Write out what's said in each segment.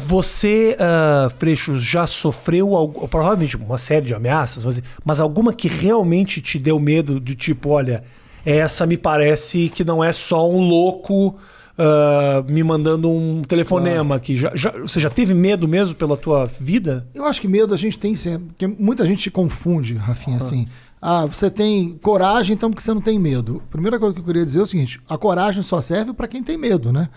Você, Freixo, já sofreu provavelmente uma série de ameaças, mas alguma que realmente te deu medo de tipo, olha, essa me parece que não é só um louco me mandando um telefonema aqui. Você já teve medo mesmo pela tua vida? Eu acho que medo a gente tem sempre, porque muita gente confunde, Rafinha, assim. Você tem coragem, então porque você não tem medo. A primeira coisa que eu queria dizer é o seguinte, a coragem só serve para quem tem medo, né?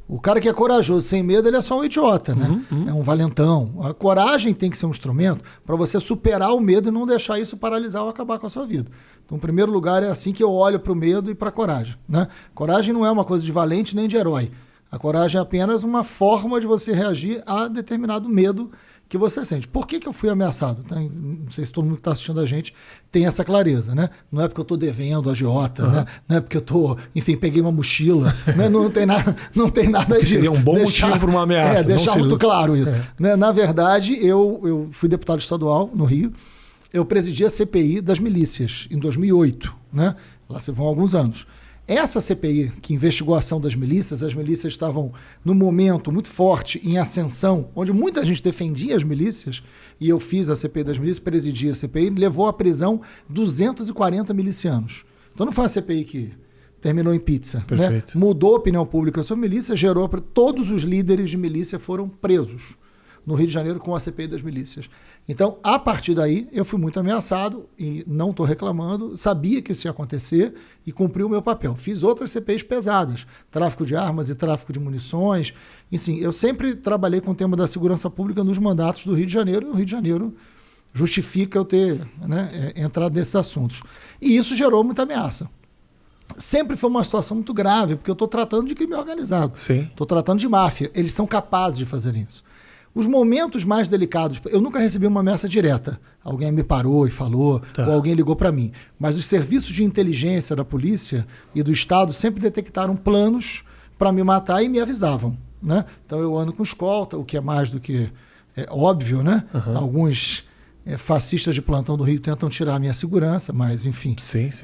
O cara que é corajoso sem medo, ele é só um idiota, né? É um valentão. A coragem tem que ser um instrumento para você superar o medo e não deixar isso paralisar ou acabar com a sua vida. Então, em primeiro lugar, é assim que eu olho para o medo e para a coragem, né? Coragem não é uma coisa de valente nem de herói. A coragem é apenas uma forma de você reagir a determinado medo que você sente. Por que eu fui ameaçado? Não sei se todo mundo que está assistindo a gente tem essa clareza, né? Não é porque eu estou devendo agiota, né? Não é porque eu peguei uma mochila, né? Não tem nada disso. Seria um bom motivo para uma ameaça. Deixar muito claro isso. Né? Na verdade, eu fui deputado estadual no Rio, eu presidi a CPI das milícias em 2008, né? Lá se vão alguns anos. Essa CPI, que investigou a ação das milícias, as milícias estavam num momento muito forte, em ascensão, onde muita gente defendia as milícias, e eu fiz a CPI das milícias, presidi a CPI, levou à prisão 240 milicianos. Então não foi uma CPI que terminou em pizza. Né? Mudou a opinião pública sobre milícia, gerou para todos os líderes de milícia foram presos no Rio de Janeiro com a CPI das milícias. Então, a partir daí, eu fui muito ameaçado e não estou reclamando, sabia que isso ia acontecer e cumpri o meu papel. Fiz outras CPIs pesadas, tráfico de armas e tráfico de munições. Enfim, eu sempre trabalhei com o tema da segurança pública nos mandatos do Rio de Janeiro, e o Rio de Janeiro justifica eu ter entrado nesses assuntos. E isso gerou muita ameaça. Sempre foi uma situação muito grave, porque eu estou tratando de crime organizado. Estou tratando de máfia. Eles são capazes de fazer isso. Os momentos mais delicados, eu nunca recebi uma ameaça direta. Alguém me parou e falou, ou alguém ligou para mim. Mas os serviços de inteligência da polícia e do Estado sempre detectaram planos para me matar e me avisavam. Né? Então eu ando com escolta, o que é mais do que óbvio, né? Alguns fascistas de plantão do Rio tentam tirar a minha segurança, mas enfim,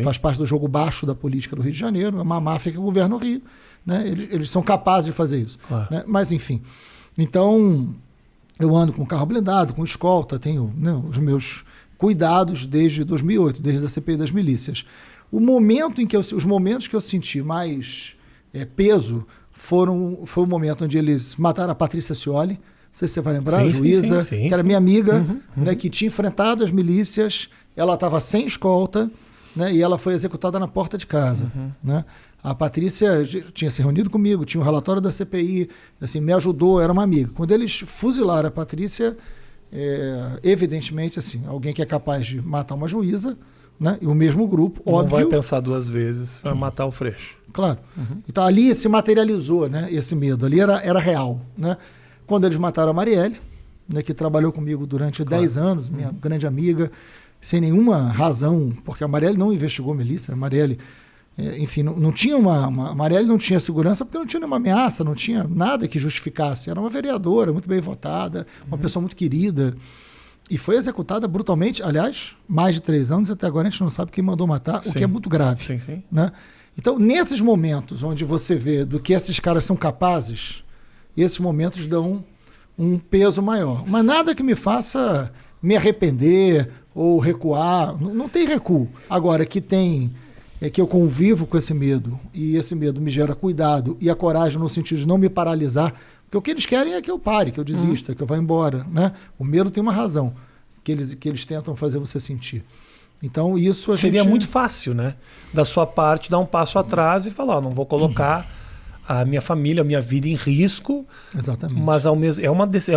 faz parte do jogo baixo da política do Rio de Janeiro, é uma máfia que governa o Rio. Né? Eles são capazes de fazer isso. Né? Mas enfim, então... Eu ando com carro blindado, com escolta, tenho os meus cuidados desde 2008, desde a CPI das milícias. Os momentos que eu senti mais peso foi o momento onde eles mataram a Patrícia Scioli, não sei se você vai lembrar, a juíza, que era minha amiga, né, que tinha enfrentado as milícias, ela estava sem escolta, né, e ela foi executada na porta de casa. Né? A Patrícia tinha se reunido comigo, tinha um relatório da CPI, assim, me ajudou, era uma amiga. Quando eles fuzilaram a Patrícia, evidentemente, assim, alguém que é capaz de matar uma juíza, né, e o mesmo grupo, não óbvio... vai pensar duas vezes para matar o Freixo. Claro. Então ali se materializou, né, esse medo, ali era real. Né? Quando eles mataram a Marielle, né, que trabalhou comigo durante 10 anos, minha grande amiga, sem nenhuma razão, porque a Marielle não investigou milícia, a Marielle... enfim, não tinha a Marielle não tinha segurança porque não tinha nenhuma ameaça, não tinha nada que justificasse. Era uma vereadora muito bem votada, uma pessoa muito querida. E foi executada brutalmente. Aliás, mais de 3 anos, até agora a gente não sabe quem mandou matar, o que é muito grave. Né? Então, nesses momentos onde você vê do que esses caras são capazes, esses momentos dão um peso maior. Mas nada que me faça me arrepender ou recuar. Não tem recuo. Agora, que eu convivo com esse medo, e esse medo me gera cuidado e a coragem no sentido de não me paralisar, porque o que eles querem é que eu pare, que eu desista, que eu vá embora. Né? O medo tem uma razão que eles tentam fazer você sentir. Então isso seria muito fácil, né? Da sua parte, dar um passo atrás e falar, não vou colocar a minha família, a minha vida em risco. Exatamente. Mas ao mesmo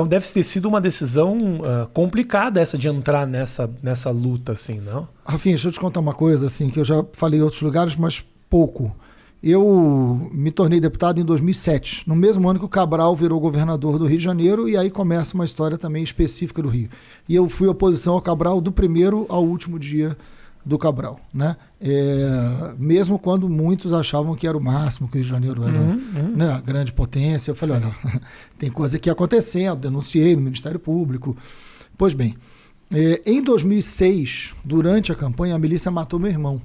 deve ter sido uma decisão complicada essa de entrar nessa luta, assim, não? Rafinha, deixa eu te contar uma coisa, assim, que eu já falei em outros lugares, mas pouco. Eu me tornei deputado em 2007, no mesmo ano que o Cabral virou governador do Rio de Janeiro, e aí começa uma história também específica do Rio. E eu fui oposição ao Cabral do primeiro ao último dia do Cabral, né? Mesmo quando muitos achavam que era o máximo, que o Rio de Janeiro era né, a grande potência, eu falei, olha, tem coisa aqui acontecendo, denunciei no Ministério Público. Pois bem, em 2006, durante a campanha, a milícia matou meu irmão,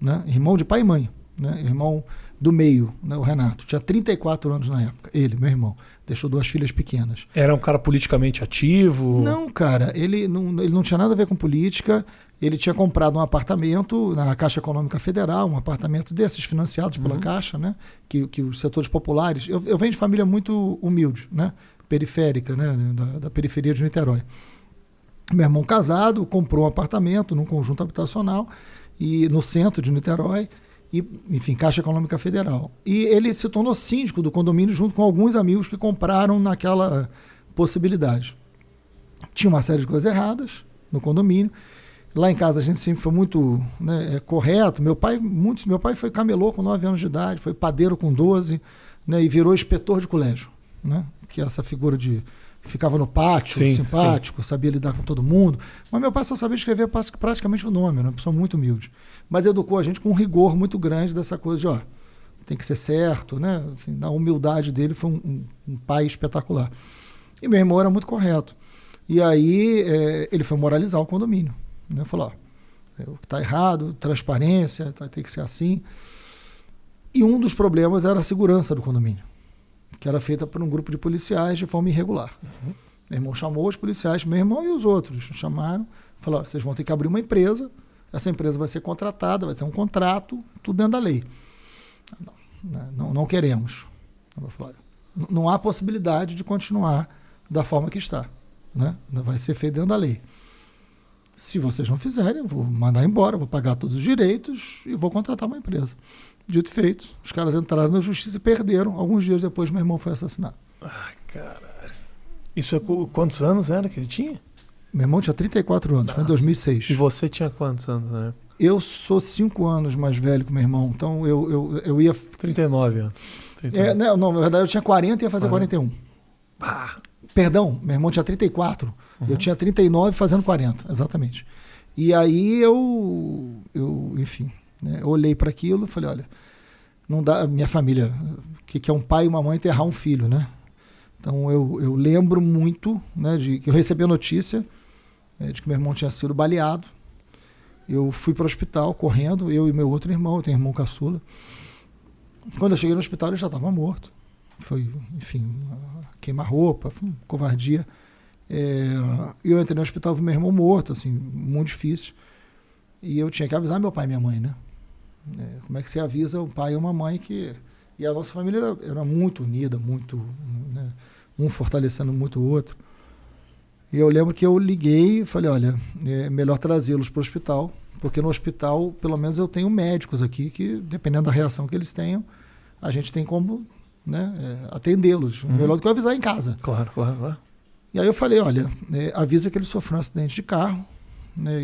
né? Irmão de pai e mãe, né? Irmão do meio, né, o Renato, tinha 34 anos na época, ele, meu irmão, deixou 2 filhas pequenas. Era um cara politicamente ativo? Não, cara, ele não tinha nada a ver com política, ele tinha comprado um apartamento na Caixa Econômica Federal, um apartamento desses financiados pela Caixa, né, que os setores populares, eu venho de família muito humilde, né, periférica, né, da periferia de Niterói. Meu irmão casado, comprou um apartamento num conjunto habitacional e no centro de Niterói, e, enfim, Caixa Econômica Federal. E ele se tornou síndico do condomínio junto com alguns amigos que compraram naquela possibilidade. Tinha uma série de coisas erradas no condomínio. Lá em casa a gente sempre foi muito, né, correto. Meu pai foi camelô com 9 anos de idade, foi padeiro com 12, né, e virou inspetor de colégio, né, que é essa figura de... ficava no pátio, sim, simpático, sim. Sabia lidar com todo mundo. Mas meu pai só sabia escrever praticamente o nome, uma pessoa muito humilde. Mas educou a gente com um rigor muito grande dessa coisa de, tem que ser certo, né? Assim, a humildade dele foi um pai espetacular. E meu irmão era muito correto. E aí ele foi moralizar o condomínio, né? Falou, o que está errado, transparência, tem que ser assim. E um dos problemas era a segurança do condomínio, que era feita por um grupo de policiais de forma irregular. Meu irmão chamou os policiais, meu irmão e os outros chamaram, falaram, vocês vão ter que abrir uma empresa, essa empresa vai ser contratada, vai ter um contrato, tudo dentro da lei. Não queremos. Eu falei, não há possibilidade de continuar da forma que está, né? Vai ser feito dentro da lei. Se vocês não fizerem, eu vou mandar embora, vou pagar todos os direitos e vou contratar uma empresa. Dito e feito, os caras entraram na justiça e perderam. Alguns dias depois, meu irmão foi assassinado. Ai, caralho. Isso é quantos anos era que ele tinha? Meu irmão tinha 34 anos, foi em 2006. E você tinha quantos anos, né? Eu sou 5 anos mais velho que meu irmão, então eu ia... 39 anos. 39. Não, na verdade eu tinha 40 e ia fazer 41. Perdão, meu irmão tinha 34, eu tinha 39 fazendo 40, exatamente. E aí eu enfim... Eu olhei para aquilo e falei, olha, não dá, minha família, que é um pai e uma mãe enterrar um filho, né? Então eu lembro muito, né, de que eu recebi a notícia de que meu irmão tinha sido baleado. Eu fui para o hospital correndo, eu e meu outro irmão, eu tenho irmão caçula. Quando eu cheguei no hospital ele já estava morto. Foi, enfim, queima-roupa, foi uma covardia. Eu entrei no hospital e vi meu irmão morto, assim, muito difícil. E eu tinha que avisar meu pai e minha mãe, né? Como é que você avisa um pai e uma mãe que... E a nossa família era muito unida, muito... Né? Um fortalecendo muito o outro. E eu lembro que eu liguei e falei, olha, é melhor trazê-los para o hospital, porque no hospital, pelo menos eu tenho médicos aqui que, dependendo da reação que eles tenham, a gente tem como, né, atendê-los. Melhor do que eu avisar em casa. Claro. E aí eu falei, olha, avisa que ele sofreu um acidente de carro.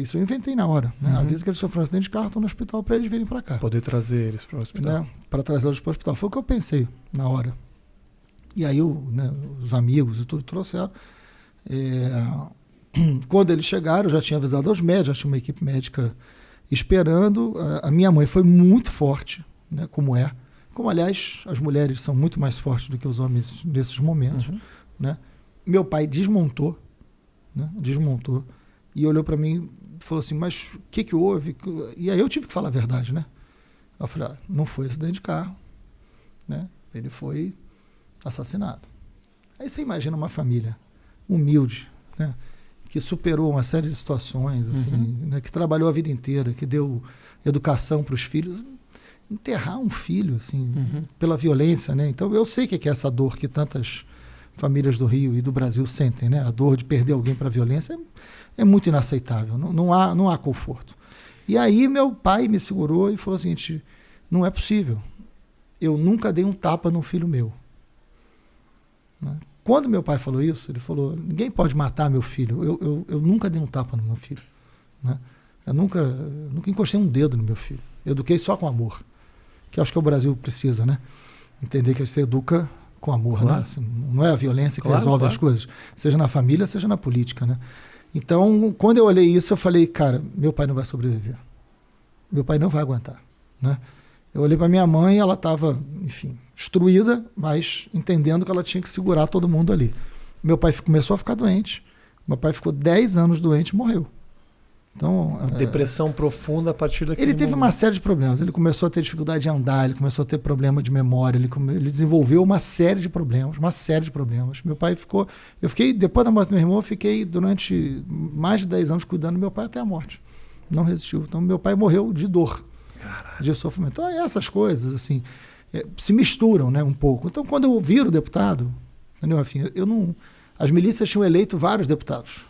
Isso eu inventei na hora. Né? Avisa que ele sofreu um acidente de carro, estão no hospital para eles virem para cá. Poder trazer eles para o hospital. Né? Para trazê-los para o hospital. Foi o que eu pensei na hora. E aí os amigos e tudo trouxeram. Quando eles chegaram, eu já tinha avisado aos médicos, já tinha uma equipe médica esperando. A minha mãe foi muito forte, né? Como, aliás, as mulheres são muito mais fortes do que os homens nesses momentos. Né? Meu pai desmontou, né? E olhou para mim e falou assim, mas o que houve? E aí eu tive que falar a verdade, né? Eu falei, não foi acidente de carro, né? Ele foi assassinado. Aí você imagina uma família humilde, né? Que superou uma série de situações, assim, né? Que trabalhou a vida inteira, que deu educação para os filhos. Enterrar um filho, assim, pela violência, né? Então eu sei que é essa dor que tantas famílias do Rio e do Brasil sentem, né? A dor de perder alguém para a violência é muito inaceitável, não há conforto. E aí meu pai me segurou e falou o seguinte, não é possível, eu nunca dei um tapa num filho meu. Né? Quando meu pai falou isso, ele falou, ninguém pode matar meu filho, eu nunca dei um tapa no meu filho. Né? Eu nunca encostei um dedo no meu filho, eu eduquei só com amor, que acho que o Brasil precisa, né? Entender que você educa com amor, claro. Né? Assim, não é a violência que resolve as coisas, seja na família, seja na política, né? Então, quando eu olhei isso, eu falei, cara, meu pai não vai sobreviver. Meu pai não vai aguentar. Né? Eu olhei para minha mãe, ela estava, enfim, destruída, mas entendendo que ela tinha que segurar todo mundo ali. Meu pai começou a ficar doente. Meu pai ficou 10 anos doente e morreu. Então, depressão profunda a partir daquele ele teve momento. uma série de problemas. Ele começou a ter dificuldade de andar, ele começou a ter problema de memória, ele desenvolveu uma série de problemas. Meu pai ficou... depois da morte do meu irmão, eu fiquei durante mais de 10 anos cuidando do meu pai até a morte. Não resistiu. Então, meu pai morreu de dor, de sofrimento. Então, essas coisas, assim, se misturam, né, um pouco. Então, quando eu viro deputado, entendeu, Rafinha? As milícias tinham eleito vários deputados.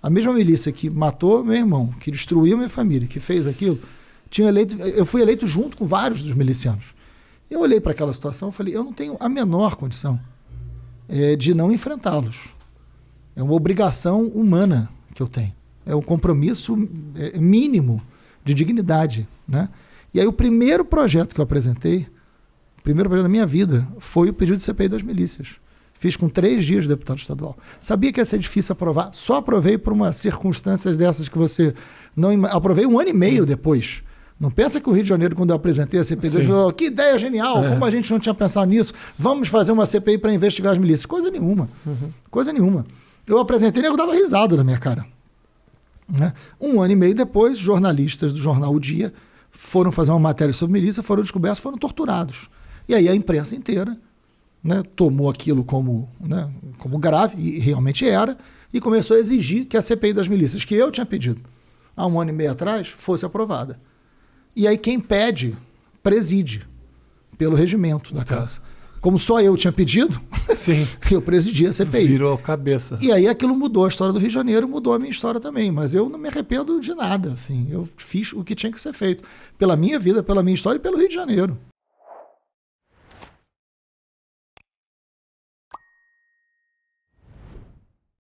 A mesma milícia que matou meu irmão, que destruiu minha família, que fez aquilo, eu fui eleito junto com vários dos milicianos. Eu olhei para aquela situação e falei, eu não tenho a menor condição de não enfrentá-los. É uma obrigação humana que eu tenho. É um compromisso mínimo de dignidade, né? E aí o primeiro projeto que eu apresentei, o primeiro projeto da minha vida, foi o pedido de CPI das milícias. Fiz com 3 dias de deputado estadual. Sabia que ia ser difícil aprovar. Só aprovei por umas circunstâncias dessas que você não... Aprovei 1 ano e meio depois. Não pensa que o Rio de Janeiro, quando eu apresentei a CPI, falou, que ideia genial, como a gente não tinha pensado nisso, vamos fazer uma CPI para investigar as milícias. Coisa nenhuma. Coisa nenhuma. Eu apresentei e eu dava risada na minha cara. Né? 1 ano e meio depois, jornalistas do jornal O Dia foram fazer uma matéria sobre milícia, foram descobertos, foram torturados. E aí a imprensa inteira, né, tomou aquilo como grave, e realmente era, e começou a exigir que a CPI das milícias, que eu tinha pedido há 1 ano e meio atrás, fosse aprovada. E aí quem pede, preside, pelo regimento da casa. Como só eu tinha pedido, sim, eu presidi a CPI. Virou a cabeça. E aí aquilo mudou a história do Rio de Janeiro, mudou a minha história também. Mas eu não me arrependo de nada. Assim. Eu fiz o que tinha que ser feito. Pela minha vida, pela minha história e pelo Rio de Janeiro.